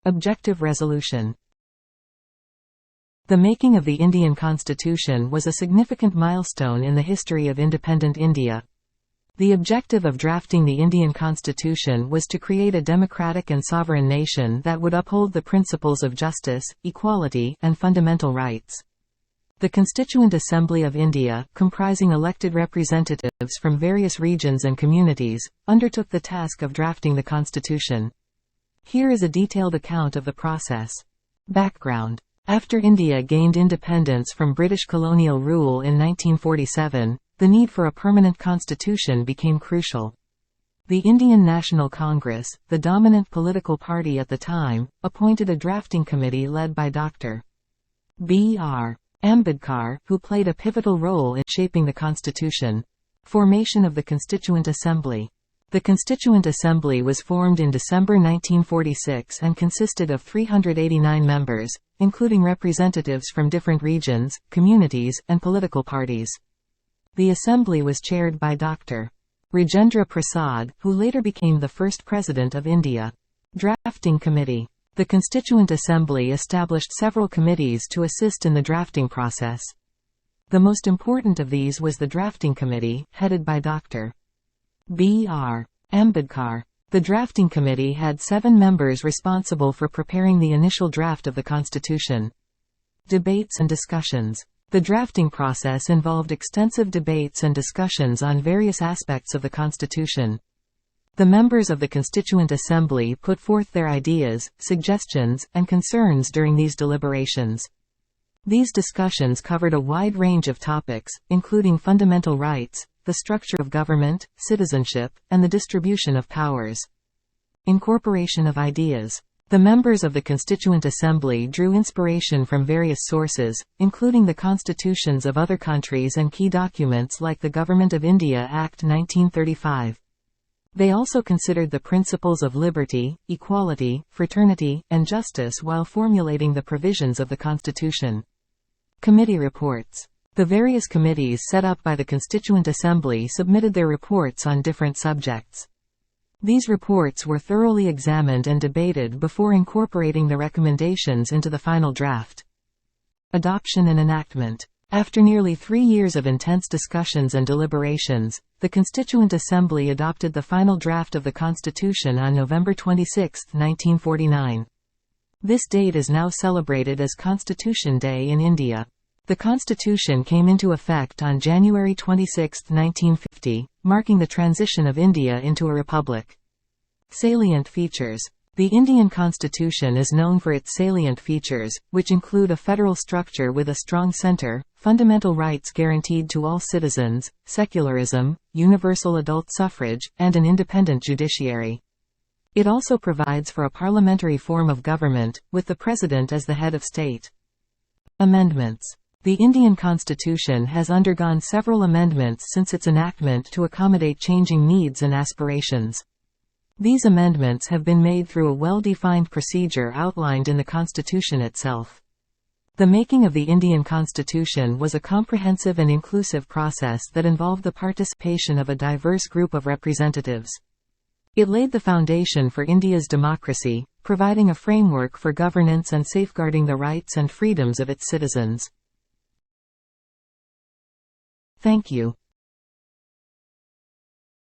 Objective resolution. The making of the Indian Constitution was a significant milestone in the history of independent India. The objective of drafting the Indian Constitution was to create a democratic and sovereign nation that would uphold the principles of justice, equality, and fundamental rights. The Constituent Assembly of India, comprising elected representatives from various regions and communities, undertook the task of drafting the constitution. Here is a detailed account of the process. Background. After India gained independence from British colonial rule in 1947, the need for a permanent constitution became crucial. The Indian National Congress, the dominant political party at the time, appointed a drafting committee led by Dr. B.R. Ambedkar, who played a pivotal role in shaping the constitution. Formation of the Constituent Assembly. The Constituent Assembly was formed in December 1946 and consisted of 389 members, including representatives from different regions, communities, and political parties. The Assembly was chaired by Dr. Rajendra Prasad, who later became the first President of India. Drafting Committee. The Constituent Assembly established several committees to assist in the drafting process. The most important of these was the Drafting Committee, headed by Dr. B.R. Ambedkar. The Drafting Committee had 7 members responsible for preparing the initial draft of the Constitution. Debates and discussions. The drafting process involved extensive debates and discussions on various aspects of the Constitution. The members of the Constituent Assembly put forth their ideas, suggestions, and concerns during these deliberations. These discussions covered a wide range of topics, including fundamental rights, the structure of government, citizenship, and the distribution of powers. Incorporation of ideas. The members of the Constituent Assembly drew inspiration from various sources, including the constitutions of other countries and key documents like the Government of India Act 1935. They also considered the principles of liberty, equality, fraternity, and justice while formulating the provisions of the Constitution. Committee reports. The various committees set up by the Constituent Assembly submitted their reports on different subjects. These reports were thoroughly examined and debated before incorporating the recommendations into the final draft. Adoption and enactment. After nearly 3 years of intense discussions and deliberations, the Constituent Assembly adopted the final draft of the Constitution on November 26, 1949. This date is now celebrated as Constitution Day in India. The Constitution came into effect on January 26, 1950, marking the transition of India into a republic. Salient features. The Indian Constitution is known for its salient features, which include a federal structure with a strong center, fundamental rights guaranteed to all citizens, secularism, universal adult suffrage, and an independent judiciary. It also provides for a parliamentary form of government, with the president as the head of state. Amendments. The Indian Constitution has undergone several amendments since its enactment to accommodate changing needs and aspirations. These amendments have been made through a well-defined procedure outlined in the Constitution itself. The making of the Indian Constitution was a comprehensive and inclusive process that involved the participation of a diverse group of representatives. It laid the foundation for India's democracy, providing a framework for governance and safeguarding the rights and freedoms of its citizens. Thank you.